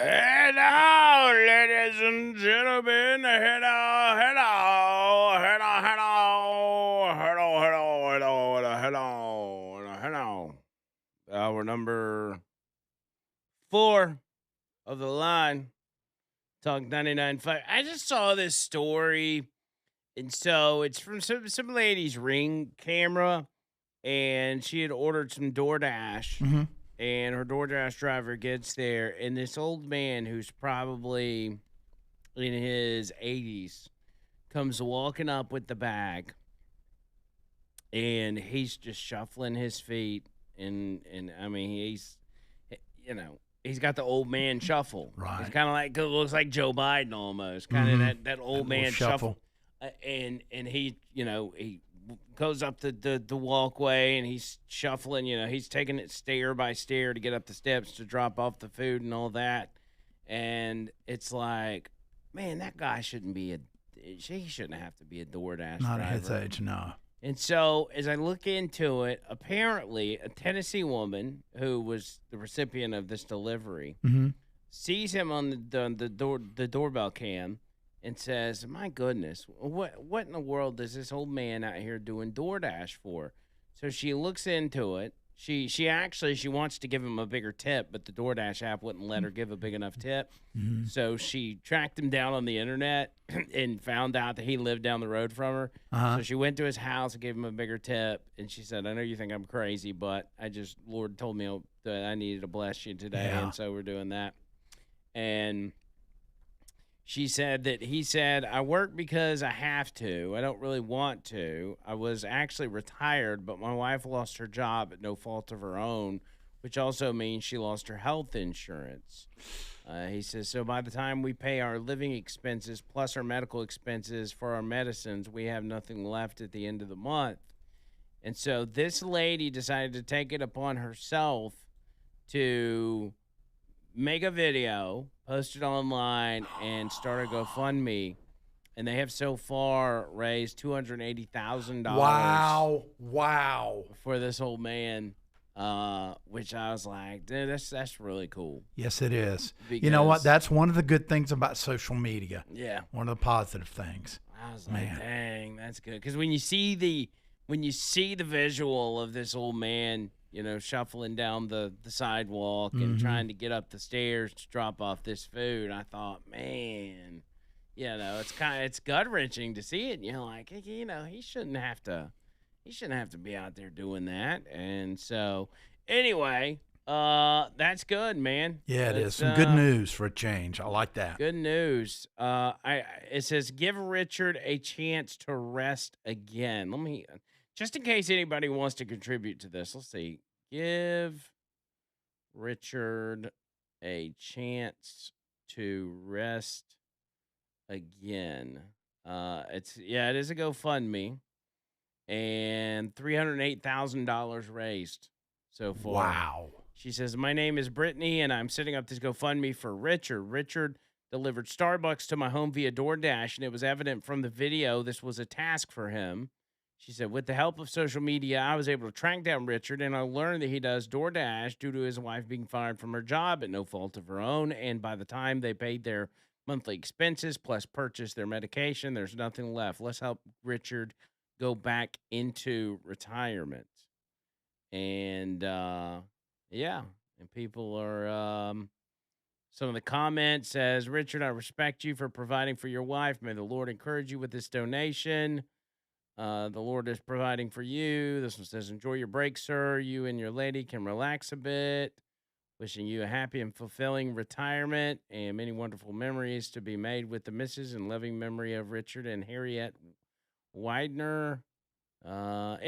Hello, ladies and gentlemen. Hello, hello, hello, hello, hello, hello, hello, hello, hello, hello. Our number 4 of the line, Talk 99.5. I just saw this story, and so it's from some lady's Ring camera, and she had ordered some DoorDash, Mhm. and her DoorDash driver gets there, and this old man who's probably in his 80s comes walking up with the bag, and he's just shuffling his feet, and I mean he's got the old man shuffle. He's Right. kind of like looks like Joe Biden almost, kind of Mhm. that That old little man shuffle. shuffle. And he goes up the walkway, and he's shuffling. He's taking it stair by stair to get up the steps to drop off the food and all that. And it's like, man, that guy shouldn't be he shouldn't have to be a DoorDash Not at his driver. age, no. And so, as I look into it, apparently a Tennessee woman who was the recipient of this delivery Mhm. sees him on the doorbell cam and says, "My goodness, what in the world is this old man out here doing DoorDash for?" So she looks into it. She wants to give him a bigger tip, but the DoorDash app wouldn't let her give a big enough tip. Mhm. So she tracked him down on the internet and found out that he lived down the road from her. Uh-huh. So she went to his house and gave him a bigger tip. And she said, "I know you think I'm crazy, but Lord told me that I needed to bless you today, Yeah. and so we're doing that." And he said, "I work because I have to. I don't really want to. I was actually retired, but my wife lost her job at no fault of her own, which also means she lost her health insurance." He says, "So by the time we pay our living expenses plus our medical expenses for our medicines, we have nothing left at the end of the month." And so this lady decided to take it upon herself to make a video, post it online, and start a GoFundMe. And they have so far raised $280,000 Wow. Wow. for this old man, which I was like, dude, that's really cool. Yes, it is. Because, You know what? That's one of the good things about social media. yeah, One of the positive things. I was like, Man. dang, that's good. Because when you see the visual of this old man, shuffling down the sidewalk and Mhm. trying to get up the stairs to drop off this food, I thought, man, it's gut wrenching to see it. And you're like, hey, he shouldn't have to be out there doing that. And so, anyway, that's good, man. Yeah, it is. That's Some good news for a change. I like that. good news. It says give Richard a chance to rest again. Let me, just in case anybody wants to contribute to this. Let's see. Give Richard a chance to rest again. It is a GoFundMe, and $308,000 raised so far. Wow. She says, "My name is Brittany, and I'm setting up this GoFundMe for Richard. Richard delivered Starbucks to my home via DoorDash, and it was evident from the video this was a task for him." She said, "With the help of social media, I was able to track down Richard, and I learned that he does DoorDash due to his wife being fired from her job at no fault of her own. And by the time they paid their monthly expenses plus purchased their medication, there's nothing left. Let's help Richard go back into retirement." And yeah, and people are some of the comments says, "Richard, I respect you for providing for your wife. May the Lord encourage you with this donation. The Lord is providing for you." This one says, "Enjoy your break, sir. You and your lady can relax a bit. Wishing you a happy and fulfilling retirement and many wonderful memories to be made with the missus and loving memory of Richard and Harriet Widener." So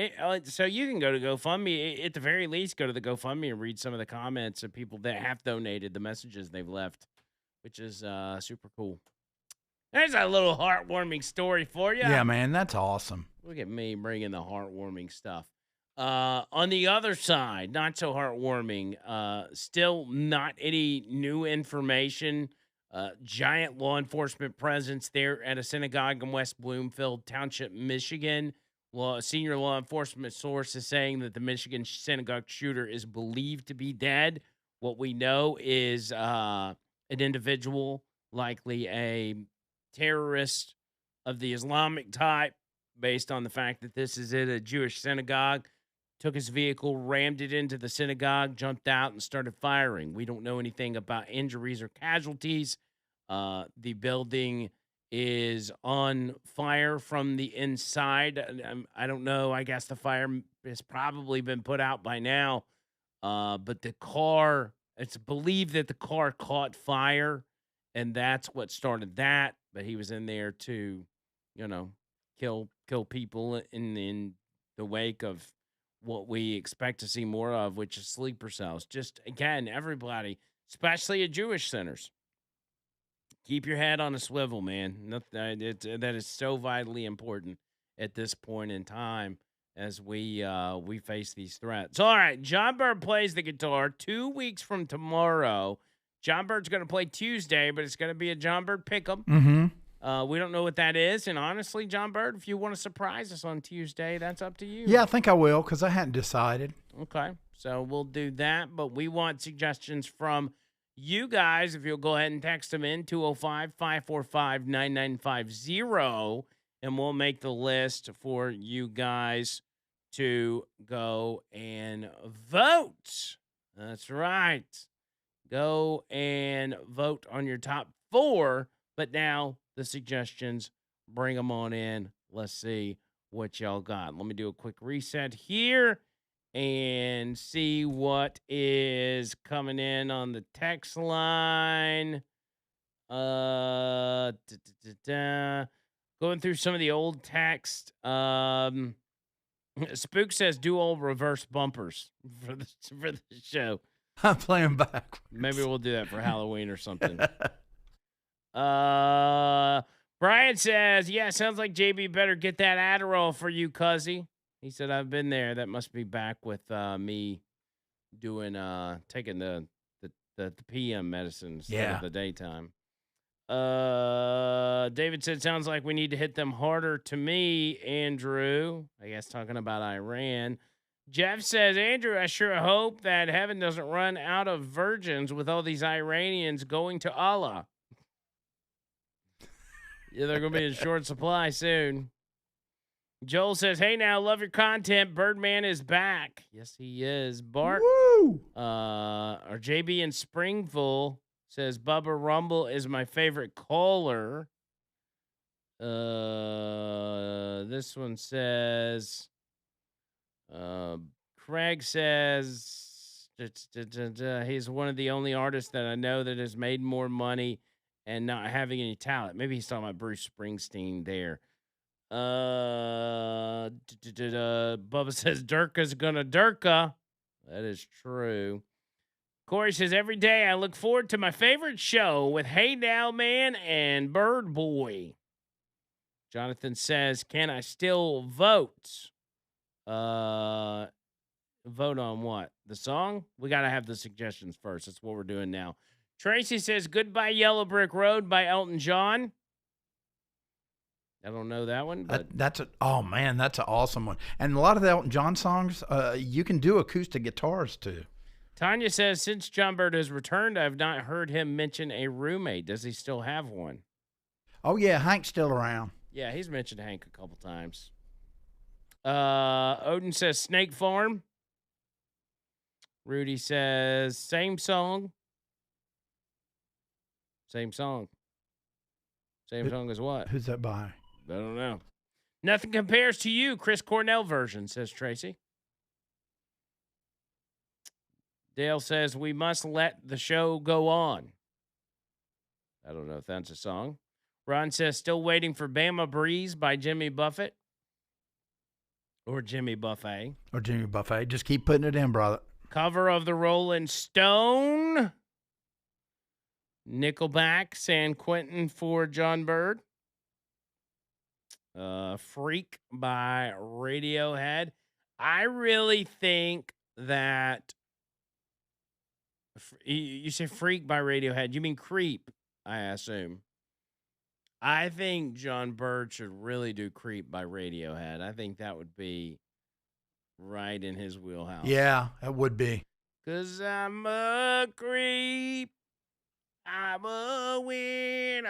you can go to GoFundMe. At the very least, go to the GoFundMe and read some of the comments of people that have donated, the messages they've left, which is super cool. There's a little heartwarming story for you. Yeah, man, that's awesome. Look at me bringing the heartwarming stuff. On the other side, not so heartwarming. Still not any new information. Giant law enforcement presence there at a synagogue in West Bloomfield Township, Michigan. Well, a senior law enforcement source is saying that the Michigan synagogue shooter is believed to be dead. What we know is an individual, likely a terrorist of the Islamic type, based on the fact that this is at a Jewish synagogue, took his vehicle, rammed it into the synagogue, jumped out, and started firing. We don't know anything about injuries or casualties. The building is on fire from the inside. I don't know. I guess the fire has probably been put out by now. But the car, it's believed that the car caught fire, and that's what started that. But he was in there to, you know, kill people in the wake of what we expect to see more of, which is sleeper cells. Just again, everybody, especially at Jewish centers, keep your head on a swivel, man. That is so vitally important at this point in time as we face these threats. All right, John Bird plays the guitar 2 weeks from tomorrow. John Bird's going to play Tuesday, but it's going to be a John Bird pick'em. Mm-hmm. We don't know what that is, and honestly, John Bird, if you want to surprise us on Tuesday, that's up to you. Yeah, I think I will because I hadn't decided. Okay, so we'll do that, but we want suggestions from you guys. If you'll go ahead and text them in 205-545-9950, and we'll make the list for you guys to go and vote. That's right. Go and vote on your top 4, but now the suggestions, bring them on in. Let's see what y'all got. Let me do a quick reset here and see what is coming in on the text line. Going through some of the old text. Spook says do all reverse bumpers for the show. I'm playing backwards. Maybe we'll do that for Halloween or something. Brian says, yeah, sounds like JB better get that Adderall for you, cuzzy. He said, I've been there. That must be back with me doing taking the PM medicine instead of the daytime. David said, sounds like we need to hit them harder to me, Andrew. I guess talking about Iran. Jeff says, Andrew, I sure hope that heaven doesn't run out of virgins with all these Iranians going to Allah. Yeah, they're going to be in short supply soon. Joel says, hey, now, love your content. Birdman is back. Yes, he is. Bart, Woo! or JB in Springville says, Bubba Rumble is my favorite caller. This one says, Craig says, he's one of the only artists that I know that has made more money and not having any talent. Maybe he's talking about Bruce Springsteen there. Bubba says Durka's gonna Durka. That is true. Corey says every day I look forward to my favorite show with Hey Now Man and Bird Boy. Jonathan says, can I still vote? Vote on what? The song? We gotta have the suggestions first. That's what we're doing now. Tracy says Goodbye Yellow Brick Road by Elton John. I don't know that one, but that's an awesome one. And a lot of the Elton John songs, you can do acoustic guitars too. Tanya says, since John Bird has returned, I've not heard him mention a roommate. Does he still have one? Oh yeah, Hank's still around. Yeah, he's mentioned Hank a couple times. Odin says Snake Farm. Rudy says same song. Same song. Same song as what? Who's that by? I don't know. Nothing compares to you, Chris Cornell version, says Tracy. Dale says we must let the show go on. I don't know if that's a song. Ron says still waiting for Bama Breeze by Jimmy Buffett. Or Jimmy Buffet. Or Jimmy Buffet. Just keep putting it in, brother. Cover of the Rolling Stone. Nickelback, San Quentin for John Bird. Freak by Radiohead. I really think that you say Freak by Radiohead. You mean Creep, I assume. I think John Bird should really do Creep by Radiohead. I think that would be right in his wheelhouse. Yeah, that would be. 'Cause I'm a creep. I'm a widow.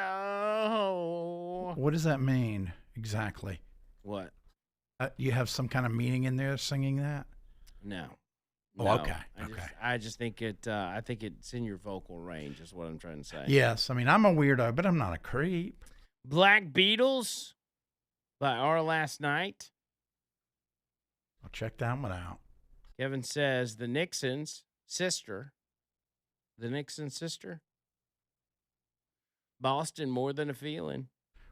What does that mean exactly? What? You have some kind of meaning in there singing that? No. Oh, No. okay. I just think it. I think it's in your vocal range. Is what I'm trying to say. Yes. I mean, I'm a weirdo, but I'm not a creep. Black Beatles by Our Last Night. I'll check that one out. Kevin says the Nixon's sister. The Nixon sister. Boston, More Than a Feeling.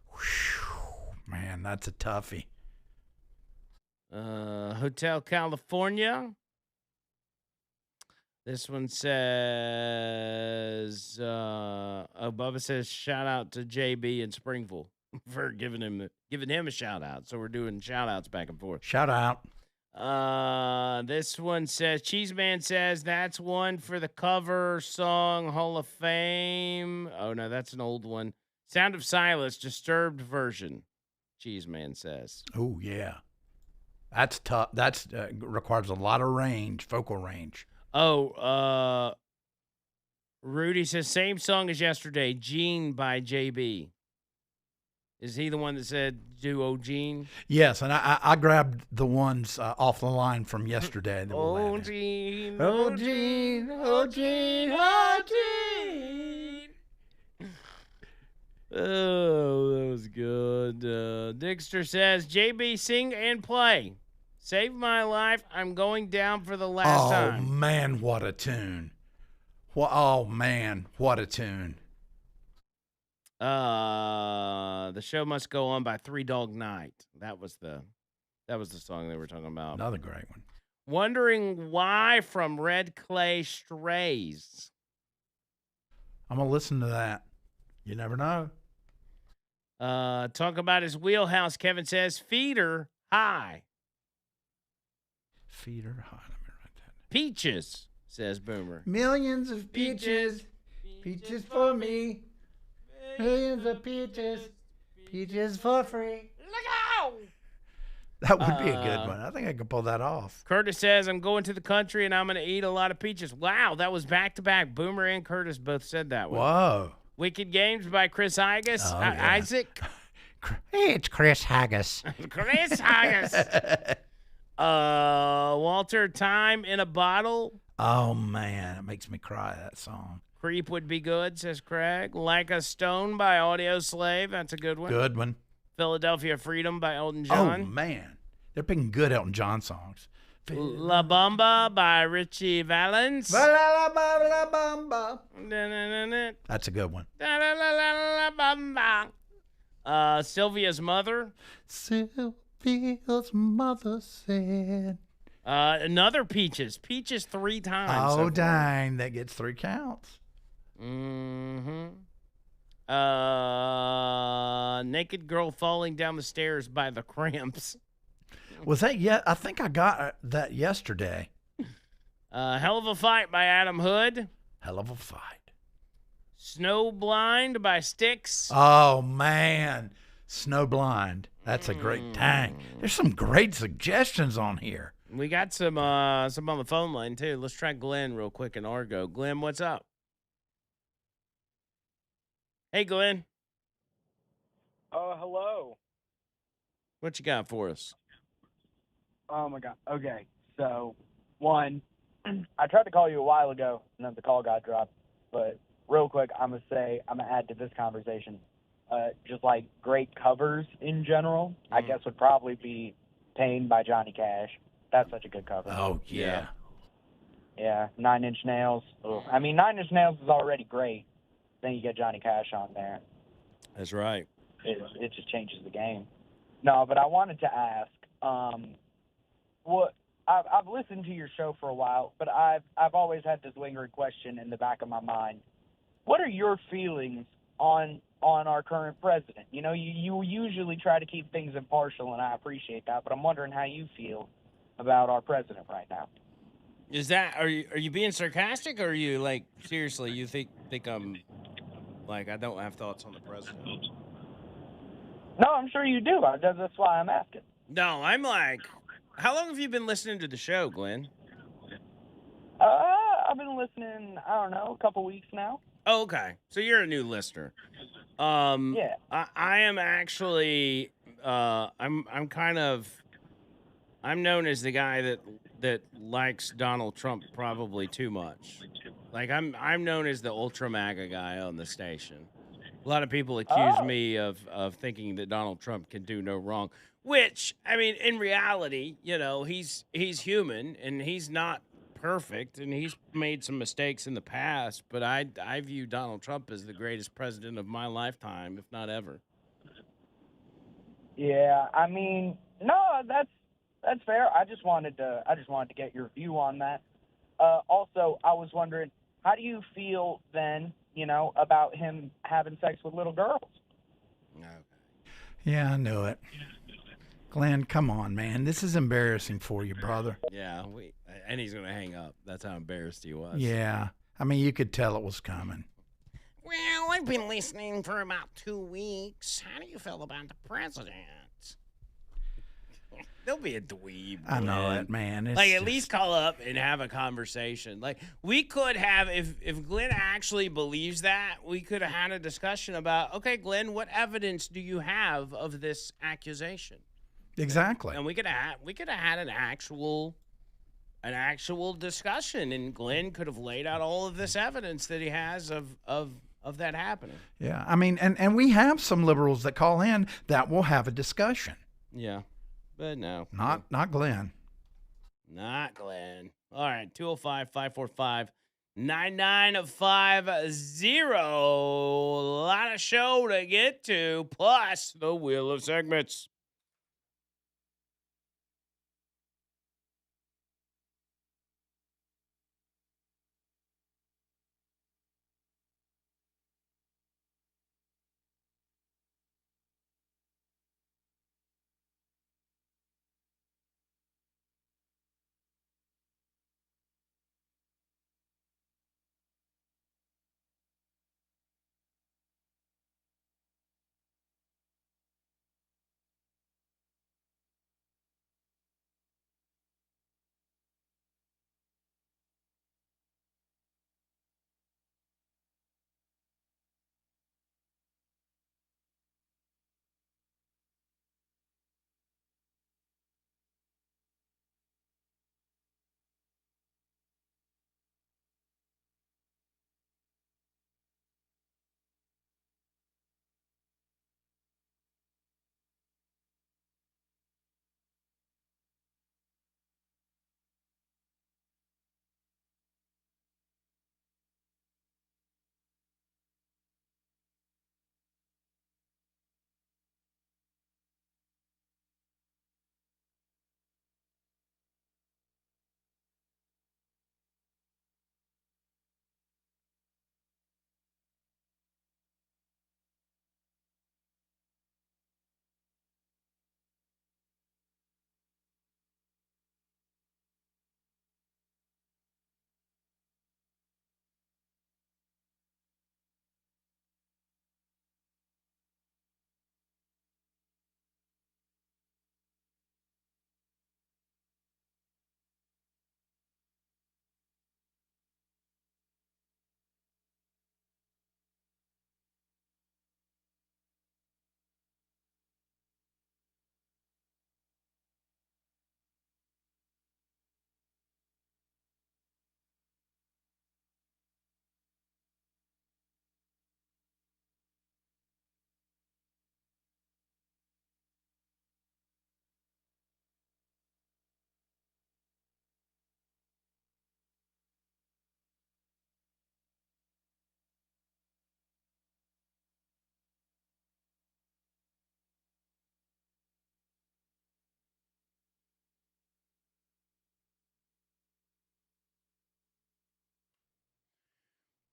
Whew, man, that's a toughie. Hotel California. This one says, Bubba says, shout out to JB in Springfield for giving him a shout out. So we're doing shout outs back and forth. Shout out. This one says, Cheeseman says that's one for the cover song Hall of Fame. Oh no, that's an old one. Sound of Silence, Disturbed version. Cheeseman says. Oh yeah, that's tough. That's requires a lot of range, vocal range. Oh, Rudy says same song as yesterday, Gene by JB. Is he the one that said duo Gene? Yes, and I grabbed the ones off the line from yesterday. That Oh Gene, oh Gene, oh Gene, oh Gene. Oh, that was good. Dixter says, JB, sing and play. Save my life. I'm going down for the last time. Oh man, what a tune! Oh man, what a tune! The show must go on by Three Dog Night. That was the song they were talking about. Another great one. Wondering Why from Red Clay Strays. I'm gonna listen to that. You never know. Talk about his wheelhouse. Kevin says, Feeder High. Feeder high. Let me write that. Peaches, says Boomer. Millions of peaches, peaches for me. Millions of peaches, peaches for free. Look out! That would be a good one. I think I could pull that off. Curtis says, I'm going to the country and I'm going to eat a lot of peaches. Wow, that was back to back. Boomer and Curtis both said that one. Whoa. Wicked Games by Chris Haggis. Oh, yeah. Isaac. Hey, it's Chris Haggis. Chris Haggis. Walter, Time in a Bottle. Oh, man. It makes me cry, that song. Creep would be good, says Craig. Like a Stone by Audio Slave. That's a good one. Good one. Philadelphia Freedom by Elton Oh, John. man. They're picking good Elton John songs. La Bamba by Richie Valens. That's a good one. Sylvia's Mother. Sylvia's mother said. Another Peaches. Peaches 3 times. Oh, dang. That gets 3 counts. Mm-hmm. Naked Girl Falling Down the Stairs by the Cramps. Was that yet? I think I got that yesterday. Hell of a Fight by Adam Hood. Hell of a fight. Snowblind by Styx. Oh, man. Snowblind. That's a great dang. There's some great suggestions on here. We got some on the phone line, too. Let's try Glenn real quick in Argo. Glenn, what's up? Hey, Glenn. Hello. What you got for us? Oh, my God. Okay. So, one, I tried to call you a while ago, and then the call got dropped. But real quick, I'm going to add to this conversation, just like great covers in general, I guess would probably be Pain by Johnny Cash. That's such a good cover. Oh, yeah. Yeah, 9 Inch Nails. Ugh. I mean, 9 Inch Nails is already great. Then you get Johnny Cash on there. That's right. It just changes the game. No, but I wanted to ask, I've listened to your show for a while, but I've always had this lingering question in the back of my mind. What are your feelings on our current president? You know, you usually try to keep things impartial, and I appreciate that, but I'm wondering how you feel about our president right now. Is that are you being sarcastic, or are you like seriously? You think I'm like I don't have thoughts on the president? No, I'm sure you do. That's why I'm asking. No, I'm like, how long have you been listening to the show, Glenn? I've been listening, I don't know, a couple weeks now. Oh, okay. So you're a new listener. Yeah. I am actually I'm kind of I'm known as the guy that likes Donald Trump probably too much. Like I'm known as the ultra MAGA guy on the station. A lot of people accuse Oh. me of thinking that Donald Trump can do no wrong, which I mean, in reality, he's human and he's not perfect and he's made some mistakes in the past, but I view Donald Trump as the greatest president of my lifetime, if not ever. Yeah. I mean, no, that's fair. I just wanted to get your view on that. Also, I was wondering, how do you feel then, about him having sex with little girls? Okay. Yeah, I knew it. Glenn, come on, man. This is embarrassing for you, brother. Yeah, and he's gonna hang up. That's how embarrassed he was. Yeah. I mean, you could tell it was coming. Well, I've been listening for about 2 weeks. How do you feel about the president? They'll be a dweeb. I know Glenn. it, man. It's Like, at just- least call up and have a conversation. Like, we could have, if Glenn actually believes that, we could have had a discussion about, okay, Glenn, what evidence do you have of this accusation? Exactly. And we could have had an actual discussion, and Glenn could have laid out all of this evidence that he has of that happening. Yeah. I mean, and we have some liberals that call in that will have a discussion. Yeah, but no, Not Glenn. not Glenn. All right, 205-545-9950. A lot of show to get to, plus the wheel of segments.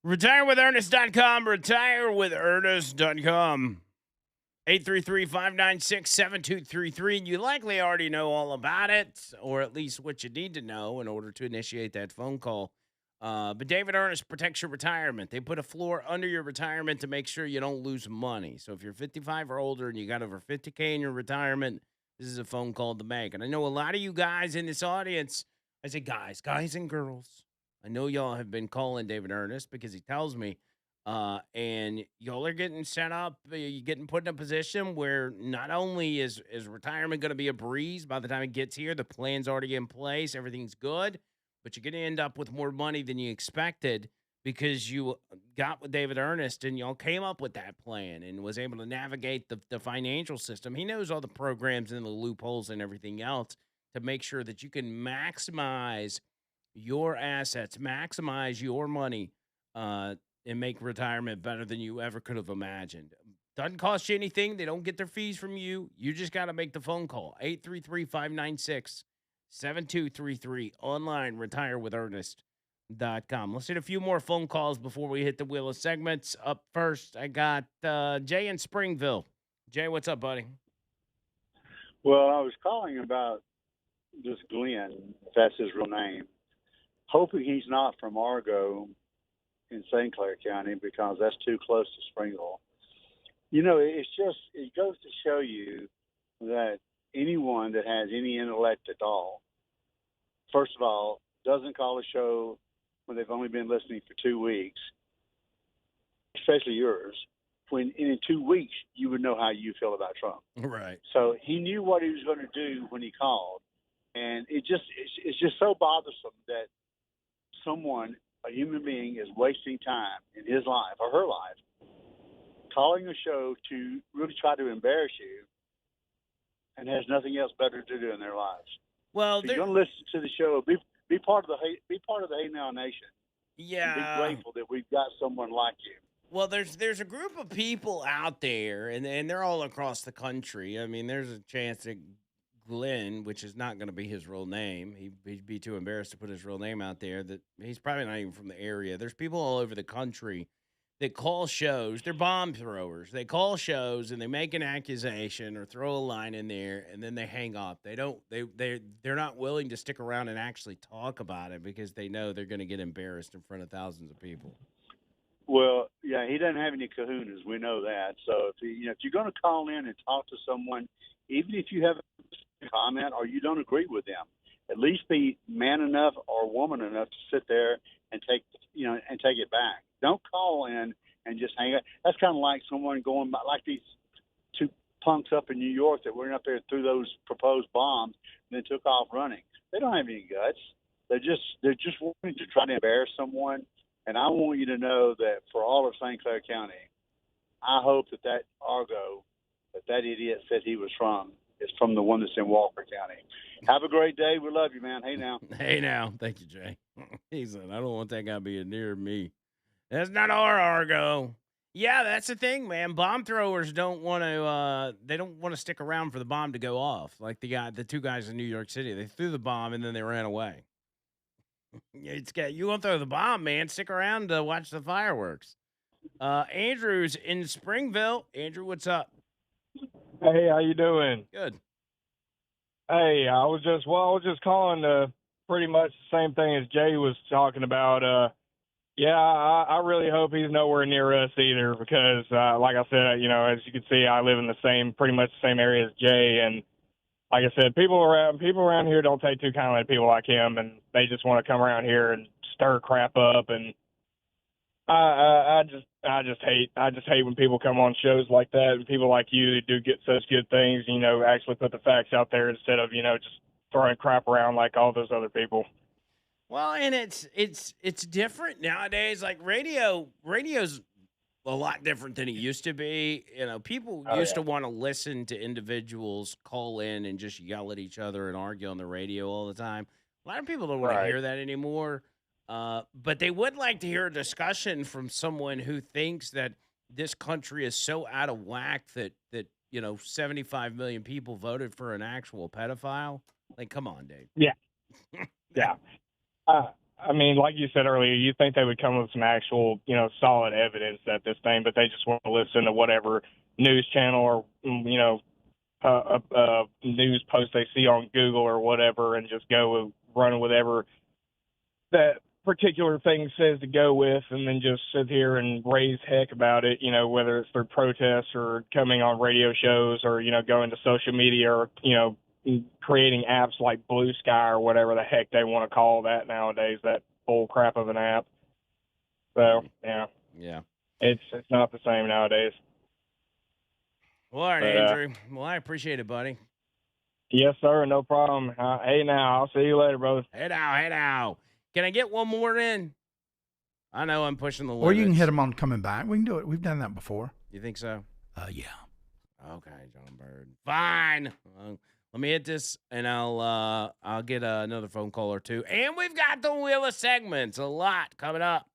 RetireWithErnest.com. RetireWithErnest.com. 833-596-7233. You likely already know all about it, or at least what you need to know in order to initiate that phone call. But David Ernest protects your retirement. They put a floor under your retirement to make sure you don't lose money. So if you're 55 or older and you got over 50K in your retirement, this is a phone call to make. And I know a lot of you guys in this audience, I say guys and girls, I know y'all have been calling David Ernest because he tells me And y'all are getting set up. You're getting put in a position where not only is retirement going to be a breeze by the time it gets here, the plan's already in place, everything's good, but you're going to end up with more money than you expected because you got with David Ernest and y'all came up with that plan and was able to navigate the financial system. He knows all the programs and the loopholes and everything else to make sure that you can maximize your assets, maximize your money. And make retirement better than you ever could have imagined. Doesn't cost you anything. They don't get their fees from you. You just got to make the phone call. 833-596-7233. Online, retirewithernest.com. Let's hit a few more phone calls before we hit the wheel of segments. Up first, I got Jay in Springville. Jay, what's up, buddy? Well, I was calling about this Glenn, if that's his real name, hoping he's not from Argo in St. Clair County because that's too close to Springville. You know, it goes to show you that anyone that has any intellect at all, first of all, doesn't call a show when they've only been listening for 2 weeks, especially yours, when in 2 weeks you would know how you feel about Trump. Right. So he knew what he was going to do when he called. And it's just so bothersome that someone, a human being, is wasting time in his life or her life calling a show to really try to embarrass you and has nothing else better to do in their lives. Well, so you're going to listen to the show, be part of the Hey Now Nation. Yeah. And be grateful that we've got someone like you. Well, there's a group of people out there, and they're all across the country. I mean, there's a chance that Glenn, which is not going to be his real name, he'd be too embarrassed to put his real name out there, that he's probably not even from the area. There's people all over the country that call shows. They're bomb throwers. They call shows and they make an accusation or throw a line in there, and then they hang up. They're not willing to stick around and actually talk about it because they know they're going to get embarrassed in front of thousands of people. Well, yeah, he doesn't have any kahunas. We know that. So if you're going to call in and talk to someone, even if you have a comment or you don't agree with them, at least be man enough or woman enough to sit there and take it back. Don't call in and just hang up. That's kind of like someone going by, like these two punks up in New York that went up there and threw those proposed bombs and then took off running. They don't have any guts. They're just wanting to try to embarrass someone. And I want you to know that for all of St. Clair County, I hope that Argo, that idiot said he was from, is from the one that's in Walker County. Have a great day. We love you, man. Hey, now. Hey, now. Thank you, Jay. He said, I don't want that guy being near me. That's not our Argo. Yeah, that's the thing, man. Bomb throwers don't want to. They don't want to stick around for the bomb to go off. Like the two guys in New York City, they threw the bomb and then they ran away. You won't throw the bomb, man. Stick around to watch the fireworks. Andrew's in Springville. Andrew, what's up? Hey, how you doing? Good. Hey, I was just calling pretty much the same thing as Jay was talking about. Yeah, I really hope he's nowhere near us either because, like I said, as you can see, I live in pretty much the same area as Jay, and like I said, people around here don't take too kindly to people like him, and they just want to come around here and stir crap up, and I just hate when people come on shows like that, and people like you that do get such good things, actually put the facts out there instead of just throwing crap around like all those other people. Well, and it's different nowadays. Like radio's a lot different than it used to be. People used to want to listen to individuals call in and just yell at each other and argue on the radio all the time. A lot of people don't want to hear that anymore. But they would like to hear a discussion from someone who thinks that this country is so out of whack that 75 million people voted for an actual pedophile. Like, come on, Dave. Yeah. Yeah. I mean, like you said earlier, you think they would come with some actual, solid evidence that this thing, but they just want to listen to whatever news channel or, news post they see on Google or whatever and just go run with whatever that particular thing says to go with and then just sit here and raise heck about it, whether it's through protests or coming on radio shows or, going to social media or, creating apps like Blue Sky or whatever the heck they want to call that nowadays, that bull crap of an app. So, yeah. Yeah. it's not the same nowadays. Well, all right, But Andrew. Well, I appreciate it, buddy. yes, sir, no problem. Hey, now I'll see you later, brother. Hey now. Can I get one more in? I know I'm pushing the limits. Or you can hit them on coming back. We can do it. We've done that before. You think so? Yeah. Okay, John Bird. Fine. Let me hit this, and I'll get another phone call or two. And we've got the wheel of segments. A lot coming up.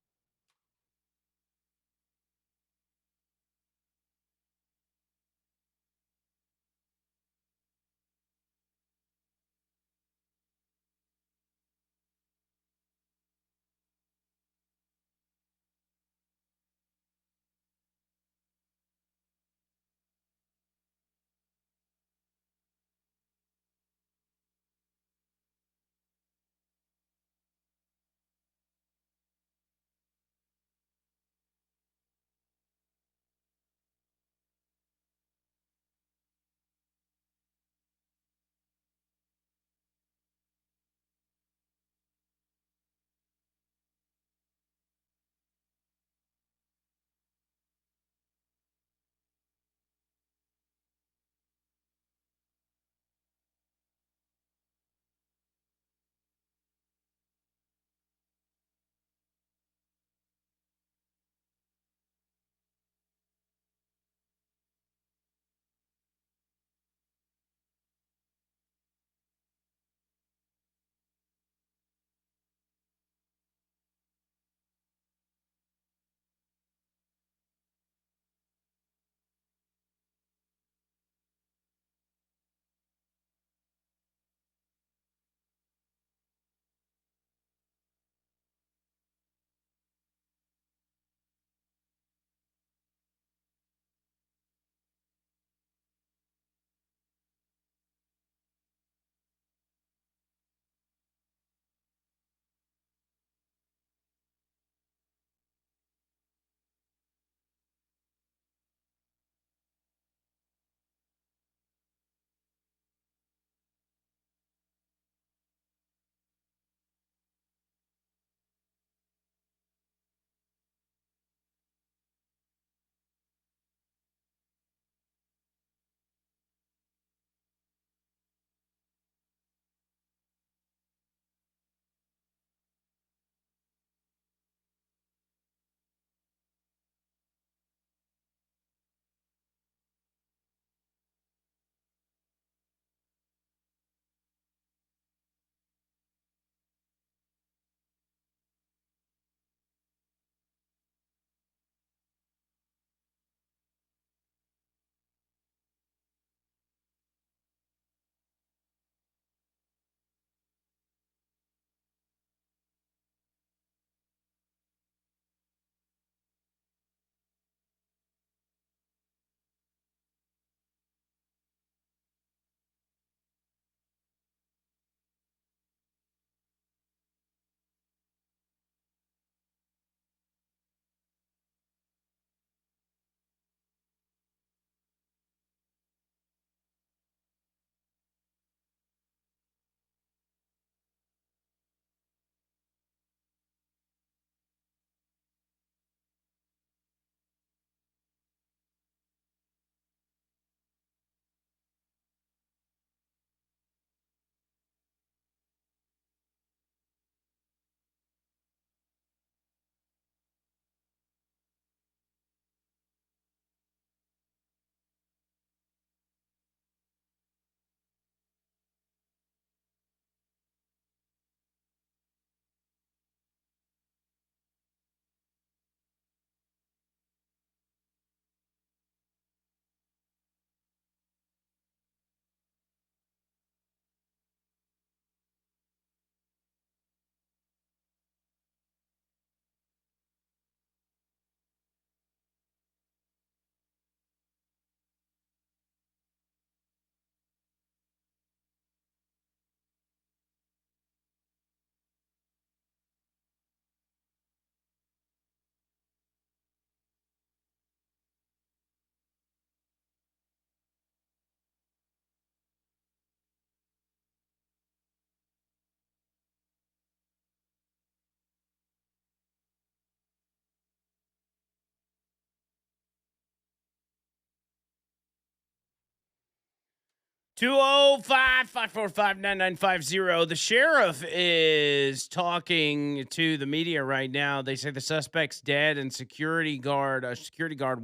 205-545-9950. The sheriff is talking to the media right now. They say the suspect's dead and a security guard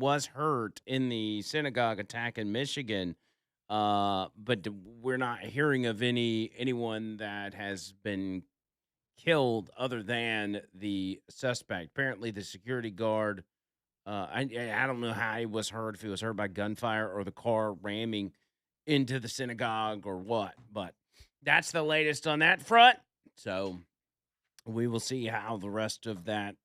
was hurt in the synagogue attack in Michigan. But we're not hearing of anyone that has been killed other than the suspect. Apparently the security guard, I don't know how he was hurt, if he was hurt by gunfire or the car ramming into the synagogue or what, but that's the latest on that front. So we will see how the rest of that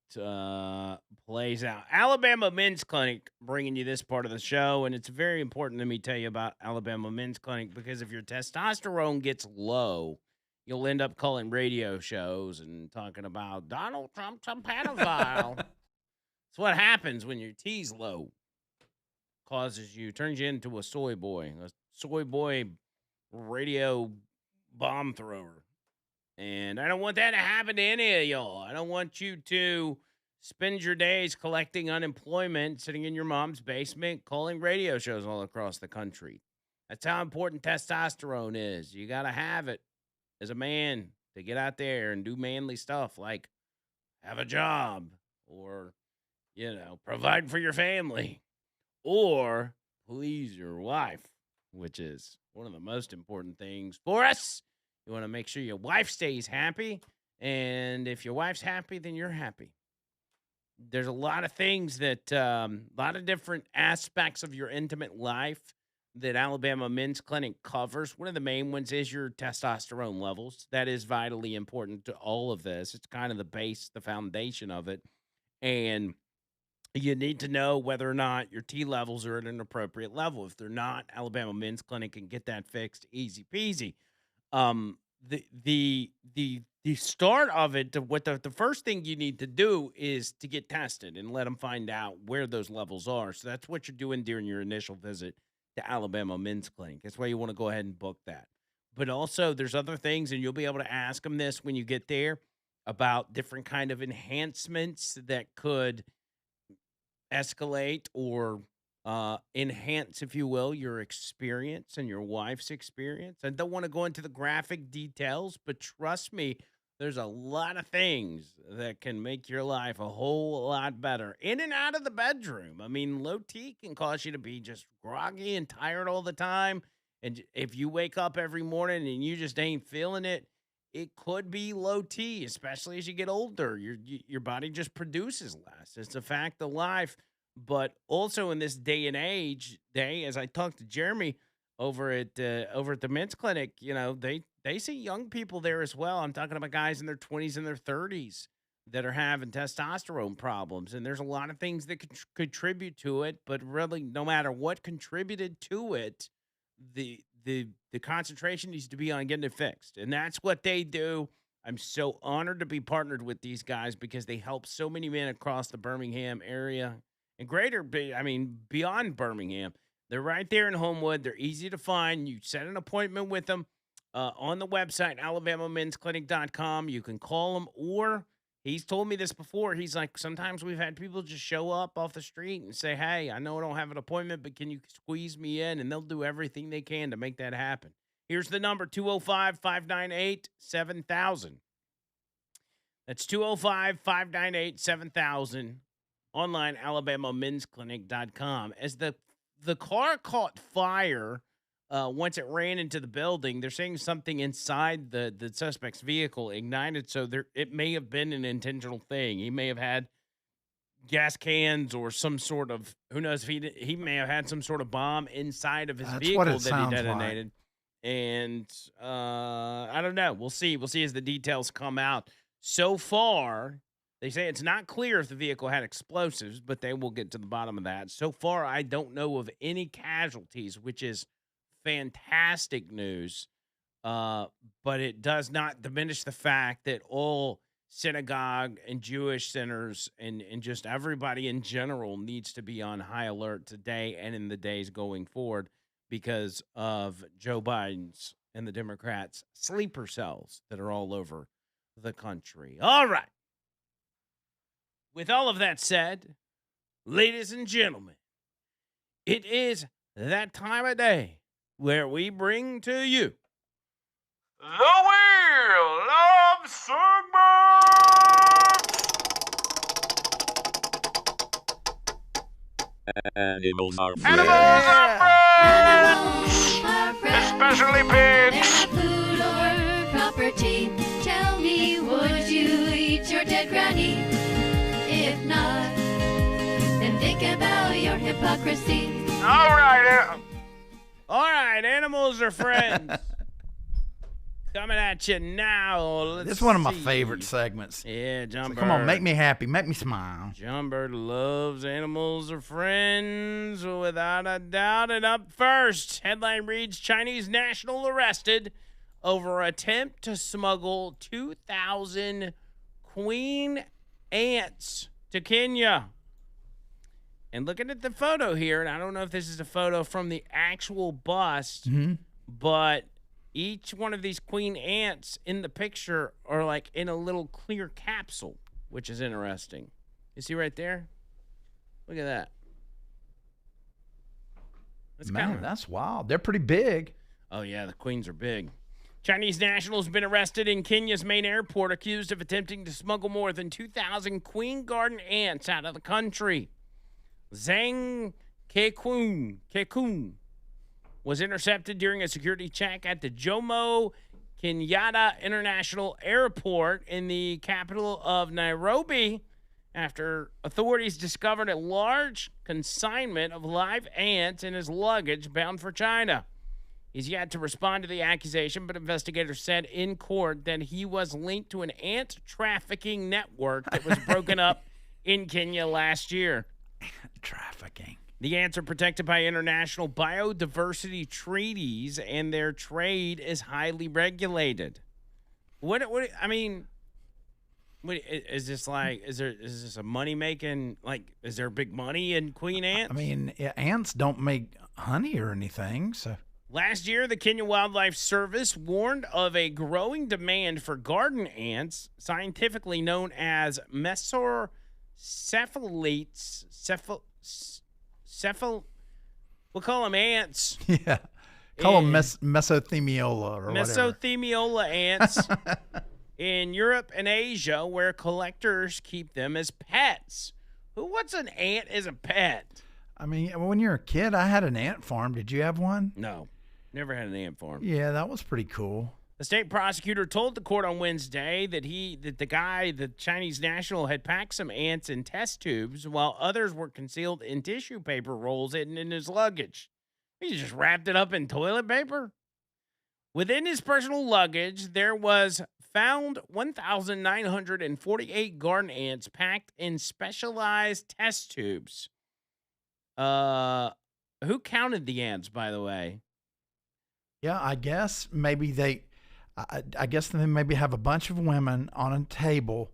plays out. Alabama Men's Clinic bringing you this part of the show, and it's very important to me tell you about Alabama Men's Clinic because if your testosterone gets low, you'll end up calling radio shows and talking about Donald Trump's a pedophile. It's what happens when your T's low. Turns you into a soy boy radio bomb thrower. And I don't want that to happen to any of y'all. I don't want you to spend your days collecting unemployment, sitting in your mom's basement, calling radio shows all across the country. That's how important testosterone is. You got to have it as a man to get out there and do manly stuff like have a job or, provide for your family or please your wife, which is one of the most important things for us. You want to make sure your wife stays happy. And if your wife's happy, then you're happy. There's a lot of things that, a lot of different aspects of your intimate life that Alabama Men's Clinic covers. One of the main ones is your testosterone levels. That is vitally important to all of this. It's kind of the base, the foundation of it. And you need to know whether or not your T levels are at an appropriate level. If they're not, Alabama Men's Clinic can get that fixed easy peasy. The start of it, the first thing you need to do is to get tested and let them find out where those levels are. So that's what you're doing during your initial visit to Alabama Men's Clinic. That's why you want to go ahead and book that. But also there's other things, and you'll be able to ask them this when you get there about different kind of enhancements that could escalate or enhance, if you will, your experience and your wife's experience. I don't want to go into the graphic details, but trust me, there's a lot of things that can make your life a whole lot better in and out of the bedroom. I mean, low T can cause you to be just groggy and tired all the time. And if you wake up every morning and you just ain't feeling it, it could be low T, especially as you get older. Your body just produces less. It's a fact of life. But also in this day and age, as I talked to Jeremy over at the men's clinic, they see young people there as well. I'm talking about guys in their 20s and their 30s that are having testosterone problems, and there's a lot of things that contribute to it. But really, no matter what contributed to it, the concentration needs to be on getting it fixed, and that's what they do. I'm so honored to be partnered with these guys because they help so many men across the Birmingham area and beyond Birmingham. They're right there in Homewood. They're easy to find. You set an appointment with them on the website, alabamamensclinic.com. You can call them, or he's told me this before. He's like, sometimes we've had people just show up off the street and say, hey, I know I don't have an appointment, but can you squeeze me in? And they'll do everything they can to make that happen. Here's the number, 205-598-7000. That's 205-598-7000. Online, alabamamensclinic.com. As the car caught fire once it ran into the building, they're saying something inside the suspect's vehicle ignited, so it may have been an intentional thing. He may have had gas cans or some sort of, who knows, if he may have had some sort of bomb inside of his vehicle that he detonated. Like. And I don't know. We'll see. We'll see as the details come out. So far, they say it's not clear if the vehicle had explosives, but they will get to the bottom of that. So far, I don't know of any casualties, which is fantastic news. But it does not diminish the fact that all synagogue and Jewish centers and just everybody in general needs to be on high alert today and in the days going forward because of Joe Biden's and the Democrats' sleeper cells that are all over the country. All right. With all of that said, ladies and gentlemen, it is that time of day where we bring to you the Wheel of Segments. Animals are Animals are friends, Our friends, especially they're pigs. not food or property. Tell me, would you eat your dead granny? If not, then think about your hypocrisy. All right, animals are friends. Coming at you now. Let's This is one of my see. favorite segments. Yeah, John So Bird. come on, make me happy, make me smile. John Bird loves animals are friends, without a doubt. And up first, headline reads, Chinese national arrested over attempt to smuggle 2,000 queen ants to Kenya. And looking at the photo here, and I don't know if this is a photo from the actual bust, but each one of these queen ants in the picture are like in a little clear capsule, which is interesting. You see right there? Look at that. Man, that's wild. They're pretty big. Oh, yeah, the queens are big. Chinese nationals been arrested in Kenya's main airport, accused of attempting to smuggle more than 2,000 queen garden ants out of the country. Zhang Kekun was intercepted during a security check at the Jomo Kenyatta International Airport in the capital of Nairobi after authorities discovered a large consignment of live ants in his luggage bound for China. He's yet to respond to the accusation, but investigators said in court that he was linked to an ant trafficking network that was broken up in Kenya last year. Trafficking. The ants are protected by international biodiversity treaties, and their trade is highly regulated. What I mean, what is this like? Is this a money making? Like, is there big money in queen ants? I mean, ants don't make honey or anything, so. Last year, the Kenya Wildlife Service warned of a growing demand for garden ants, scientifically known as mesocephalates. We'll call them ants. Yeah. Call them mesothemiola or whatever. Mesothemiola ants in Europe and Asia, where collectors keep them as pets. Who wants an ant as a pet? I mean, when you're a kid, I had an ant farm. Did you have one? No, never had an ant farm. Yeah, that was pretty cool. The state prosecutor told the court on Wednesday that the Chinese national, had packed some ants in test tubes while others were concealed in tissue paper rolls hidden in his luggage. He just wrapped it up in toilet paper. Within his personal luggage, there was found 1,948 garden ants packed in specialized test tubes. Who counted the ants, by the way? Yeah, I guess maybe I guess they maybe have a bunch of women on a table,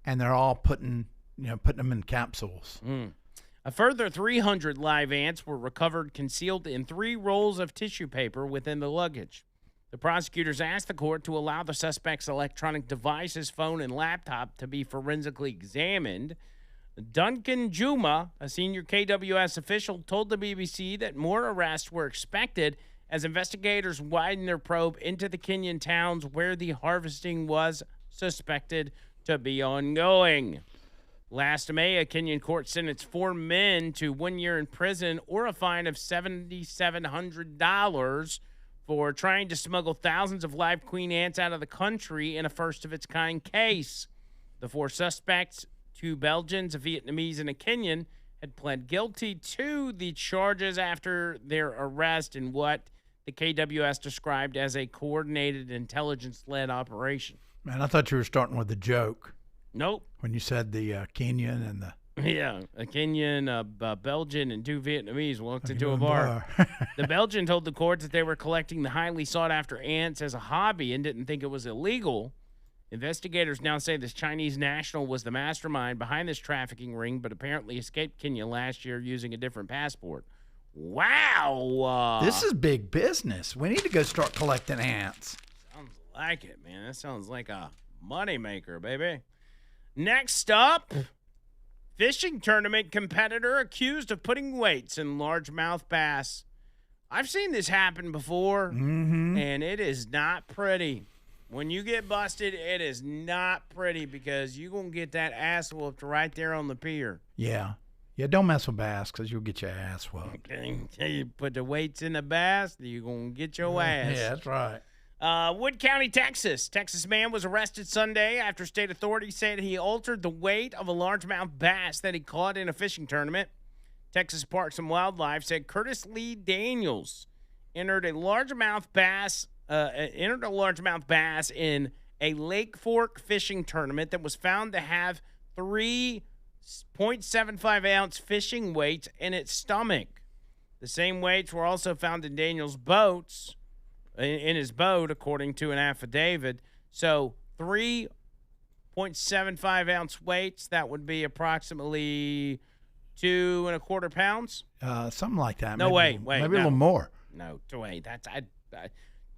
and they're all putting them in capsules. A further 300 live ants were recovered concealed in 3 rolls of tissue paper within the luggage. The prosecutors asked the court to allow the suspect's electronic devices, phone, and laptop to be forensically examined. Duncan Juma, a senior KWS official, told the BBC that more arrests were expected as investigators widened their probe into the Kenyan towns where the harvesting was suspected to be ongoing. Last May, a Kenyan court sentenced 4 men to 1 year in prison or a fine of $7,700 for trying to smuggle thousands of live queen ants out of the country in a first-of-its-kind case. The 4 suspects, 2 Belgians, a Vietnamese, and a Kenyan, had pled guilty to the charges after their arrest in what the KWS described as a coordinated intelligence-led operation. Man, I thought you were starting with a joke Nope. when you said the Kenyan and the Yeah, a Kenyan, a Belgian, and 2 Vietnamese walked into a bar. The Belgian told the court that they were collecting the highly sought-after ants as a hobby and didn't think it was illegal. Investigators now say this Chinese national was the mastermind behind this trafficking ring, but apparently escaped Kenya last year using a different passport. Wow. This is big business. We need to go start collecting ants. Sounds like it, man. That sounds like a moneymaker, baby. Next up, fishing tournament competitor accused of putting weights in largemouth bass. I've seen this happen before, Mm-hmm. and it is not pretty. When you get busted, it is not pretty because you're going to get that ass whooped right there on the pier. Yeah. Yeah, don't mess with bass because you'll get your ass whooped. Okay, you put the weights in the bass, you're going to get your ass. Yeah, that's right. Wood County, Texas. Texas man was arrested Sunday after state authorities said he altered the weight of a largemouth bass that he caught in a fishing tournament. Texas Parks and Wildlife said Curtis Lee Daniels entered a largemouth bass in a Lake Fork fishing tournament that was found to have 3.75 ounce fishing weights in its stomach. The same weights were also found in Daniels' boats. In his boat, according to an affidavit. So 3.75 ounce weights, that would be approximately 2.25 pounds. Something like that. No, maybe, wait, maybe no. a little more. No, wait, that's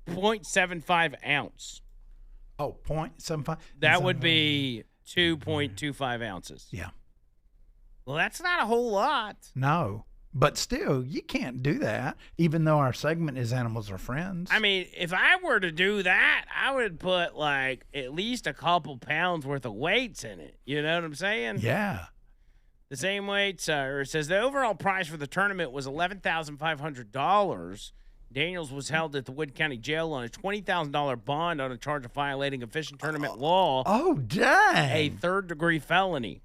0.75 ounce. Oh, 0.75? That would be 2.25 ounces. Yeah. Well, that's not a whole lot. No. But still, you can't do that, even though our segment is Animals Are Friends. I mean, if I were to do that, I would put like at least a couple pounds worth of weights in it. You know what I'm saying? Yeah. The same weights, it says the overall price for the tournament was $11,500. Daniels was held at the Wood County Jail on a $20,000 bond on a charge of violating a fishing tournament law, Oh, dang. a third-degree felony.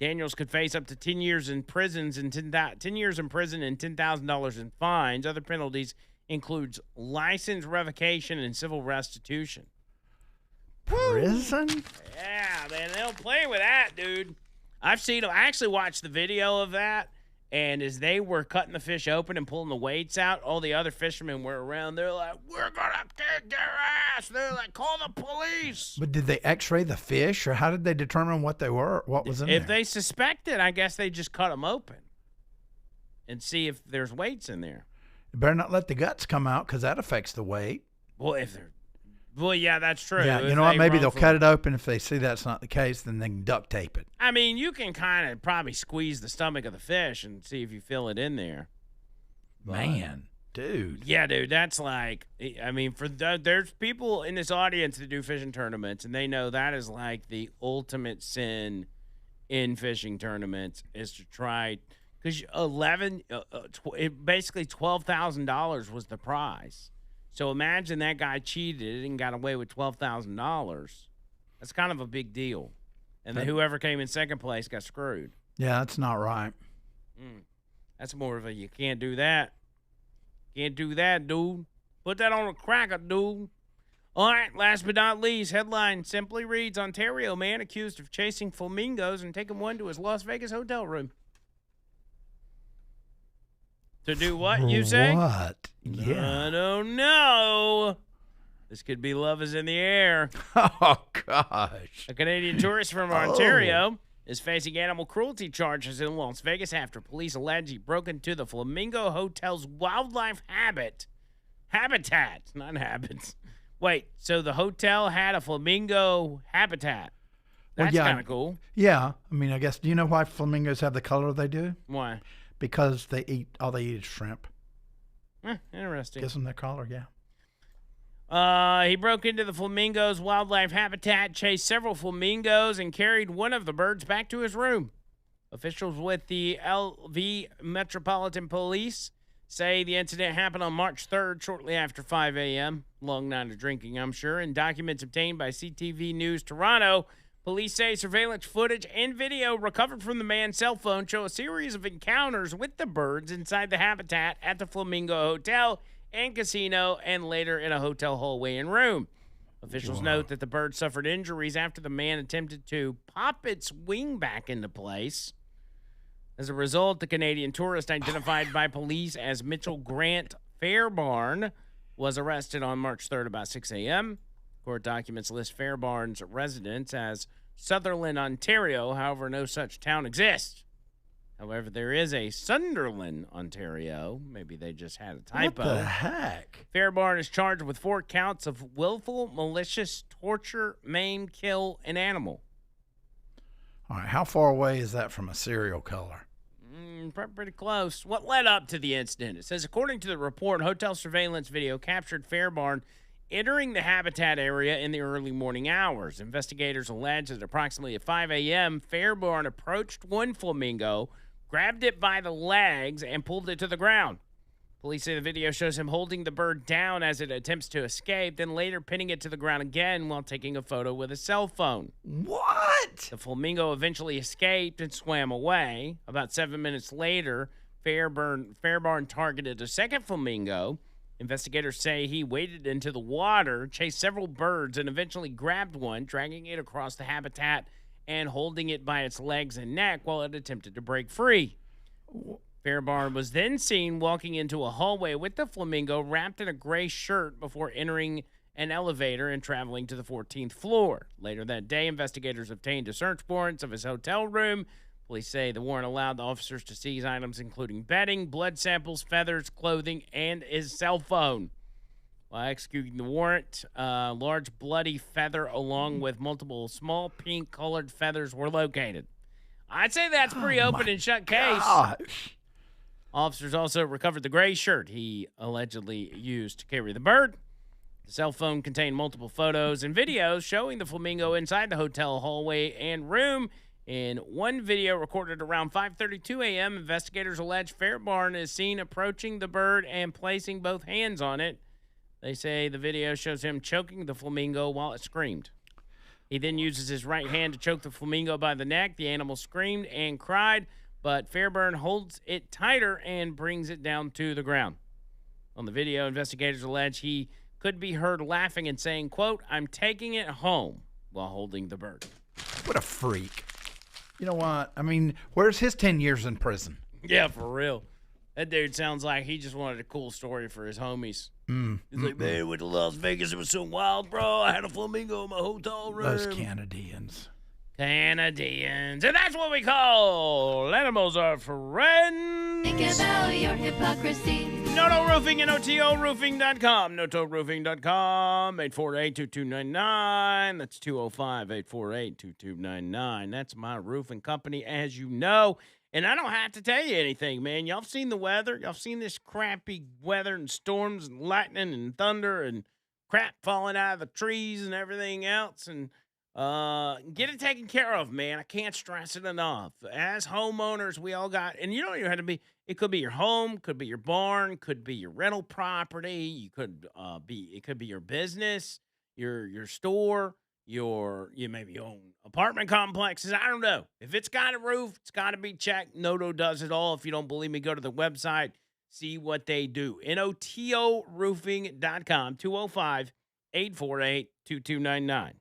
Daniels could face up to 10 years in prison and $10,000 in fines. Other penalties includes license revocation and civil restitution. Prison? Yeah, man, they don't play with that, dude. I've seen them. I actually watched the video of that, and as they were cutting the fish open and pulling the weights out, all the other fishermen were around. They're like, "We're gonna kick their ass." They're like, "Call the police." But did they x-ray the fish, or how did they determine what they were, what was in If there? they suspected, I guess they just cut them open and see if there's weights in there. You better not let the guts come out because that affects the weight. Well, yeah, that's true. Yeah, you If know what? they Maybe they'll wrongfully- cut it open. If they see that's not the case, then they can duct tape it. I mean, you can kind of probably squeeze the stomach of the fish and see if you feel it in there. Man, dude. Yeah, dude, that's like, I mean, there's people in this audience that do fishing tournaments, and they know that is like the ultimate sin in fishing tournaments is to try, because basically $12,000 was the prize. So imagine that guy cheated and got away with $12,000. That's kind of a big deal. And then whoever came in second place got screwed. Yeah, that's not right. That's more of a you can't do that. Can't do that, dude. Put that on a cracker, dude. All right, last but not least, headline simply reads, Ontario man accused of chasing flamingos and taking one to his Las Vegas hotel room. To do what, you say? What? Yeah. I don't know. This could be love is in the air. Oh, gosh. A Canadian tourist from Ontario is facing animal cruelty charges in Las Vegas after police allege he broke into the Flamingo Hotel's wildlife habitat, not habits. Wait, so the hotel had a flamingo habitat. Well, That's yeah. kind of cool. Yeah. I mean, I guess, do you know why flamingos have the color they do? Why? Because all they eat is shrimp. Interesting. Gives them their color, yeah. He broke into the flamingo's wildlife habitat, chased several flamingos, and carried one of the birds back to his room. Officials with the LV Metropolitan Police say the incident happened on March 3rd, shortly after 5 a.m. Long night of drinking, I'm sure. In documents obtained by CTV News Toronto, police say surveillance footage and video recovered from the man's cell phone show a series of encounters with the birds inside the habitat at the Flamingo Hotel and Casino and later in a hotel hallway and room. Officials note that the bird suffered injuries after the man attempted to pop its wing back into place. As a result, the Canadian tourist, identified by police as Mitchell Grant Fairbarn, was arrested on March 3rd about 6 a.m. Court documents list Fairbarn's residence as Sutherland, Ontario. However, no such town exists. However, there is a Sunderland, Ontario. Maybe they just had a typo. What the heck? Fairbarn is charged with 4 counts of willful, malicious torture, maim, kill an animal. All right, how far away is that from a serial killer? pretty close. What led up to the incident? It says, according to the report, hotel surveillance video captured Fairbairn entering the habitat area in the early morning hours. Investigators allege that approximately at 5 a.m., Fairbairn approached one flamingo, grabbed it by the legs, and pulled it to the ground. Police say the video shows him holding the bird down as it attempts to escape, then later pinning it to the ground again while taking a photo with a cell phone. What? The flamingo eventually escaped and swam away. About 7 minutes later, Fairbairn targeted a second flamingo. Investigators say he waded into the water, chased several birds, and eventually grabbed one, dragging it across the habitat and holding it by its legs and neck while it attempted to break free. Fairbairn was then seen walking into a hallway with the flamingo wrapped in a gray shirt before entering an elevator and traveling to the 14th floor. Later that day, investigators obtained a search warrant of his hotel room. Police say the warrant allowed the officers to seize items including bedding, blood samples, feathers, clothing, and his cell phone. While executing the warrant, a large bloody feather along with multiple small pink-colored feathers were located. I'd say that's pretty open and shut case. Gosh. Officers also recovered the gray shirt he allegedly used to carry the bird. The cell phone contained multiple photos and videos showing the flamingo inside the hotel hallway and room. In one video recorded around 5:32 a.m., investigators allege Fairbairn is seen approaching the bird and placing both hands on it. They say the video shows him choking the flamingo while it screamed. He then uses his right hand to choke the flamingo by the neck. The animal screamed and cried, but Fairbairn holds it tighter and brings it down to the ground. On the video, investigators allege he could be heard laughing and saying, quote, "I'm taking it home," while holding the bird. What a freak. You know what? I mean, where's his 10 years in prison? Yeah, for real. That dude sounds like he just wanted a cool story for his homies. He's like, man, went to Las Vegas. It was so wild, bro. I had a flamingo in my hotel room. Those Canadians. Canadians. And that's what we call animals are friends. Think about your hypocrisy. Noto Roofing and OTORoofing.com. NotoRoofing.com. 848-2299. That's 205-848-2299. That's my roofing company, as you know. And I don't have to tell you anything, man. Y'all seen the weather. Y'all seen this crappy weather and storms and lightning and thunder and crap falling out of the trees and everything else. And get it taken care of, man. I can't stress it enough. As homeowners, we all got, and you don't even have to be, it could be your home, could be your barn, could be your rental property. You could it could be your business, your store, you maybe own apartment complexes. I don't know. If it's got a roof, it's got to be checked. Noto does it all. If you don't believe me, go to the website, see what they do. NotoRoofing.com, 205-848-2299.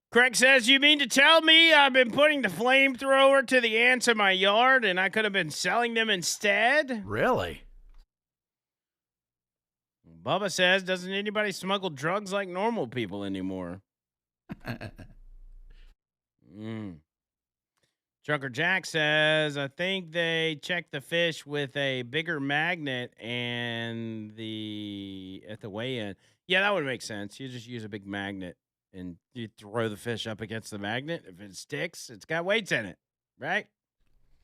Craig says, you mean to tell me I've been putting the flamethrower to the ants in my yard and I could have been selling them instead? Really? Bubba says, doesn't anybody smuggle drugs like normal people anymore? Trucker Jack says, I think they check the fish with a bigger magnet and at the weigh-in. Yeah, that would make sense. You just use a big magnet and you throw the fish up against the magnet. If it sticks, it's got weights in it, right?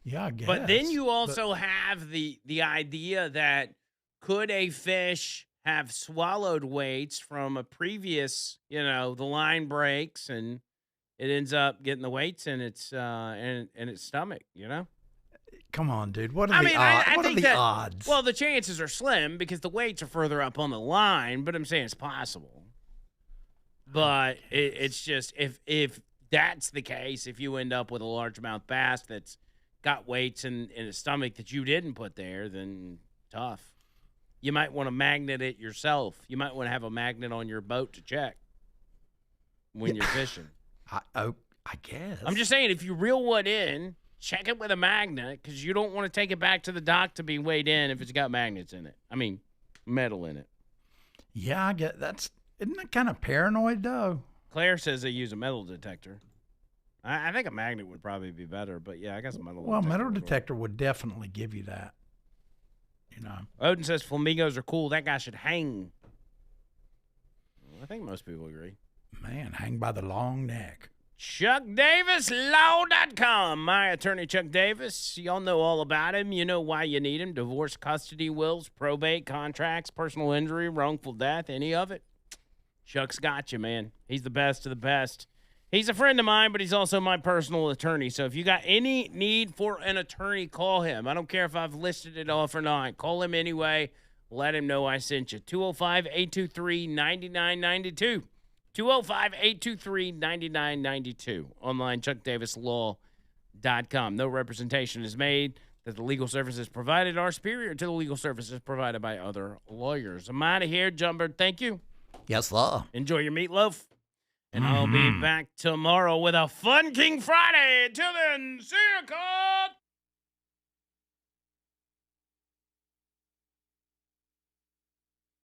Yeah, I guess. But then you also have the idea that could a fish have swallowed weights from a previous, the line breaks and it ends up getting the weights in its in its stomach, Come on, dude. What are the odds? What are the odds? Well, the chances are slim because the weights are further up on the line, but I'm saying it's possible. But it's just if that's the case, if you end up with a largemouth bass that's got weights in his stomach that you didn't put there, then tough. You might want to magnet it yourself. You might want to have a magnet on your boat to check when you're fishing. I guess. I'm just saying, if you reel one in, check it with a magnet because you don't want to take it back to the dock to be weighed in if it's got magnets in it. I mean, metal in it. Yeah, I get isn't that kind of paranoid, though? Claire says they use a metal detector. I think a magnet would probably be better, but yeah, I guess a metal detector. Well, metal detector would definitely give you that. Odin says flamingos are cool. That guy should hang. I think most people agree. Man, hang by the long neck. ChuckDavisLaw.com. My attorney, Chuck Davis. Y'all know all about him. You know why you need him. Divorce, custody, wills, probate, contracts, personal injury, wrongful death, any of it. Chuck's got you, man. He's the best of the best. He's a friend of mine, but he's also my personal attorney. So if you got any need for an attorney, call him. I don't care if I've listed it off or not. Call him anyway. Let him know I sent you. 205-823-9992. 205-823-9992. Online, ChuckDavisLaw.com. No representation is made that the legal services provided are superior to the legal services provided by other lawyers. I'm out of here, Jumbird. Thank you. Yes, sir. Enjoy your meatloaf. And I'll be back tomorrow with a Fun King Friday. Till then, see you, Coach.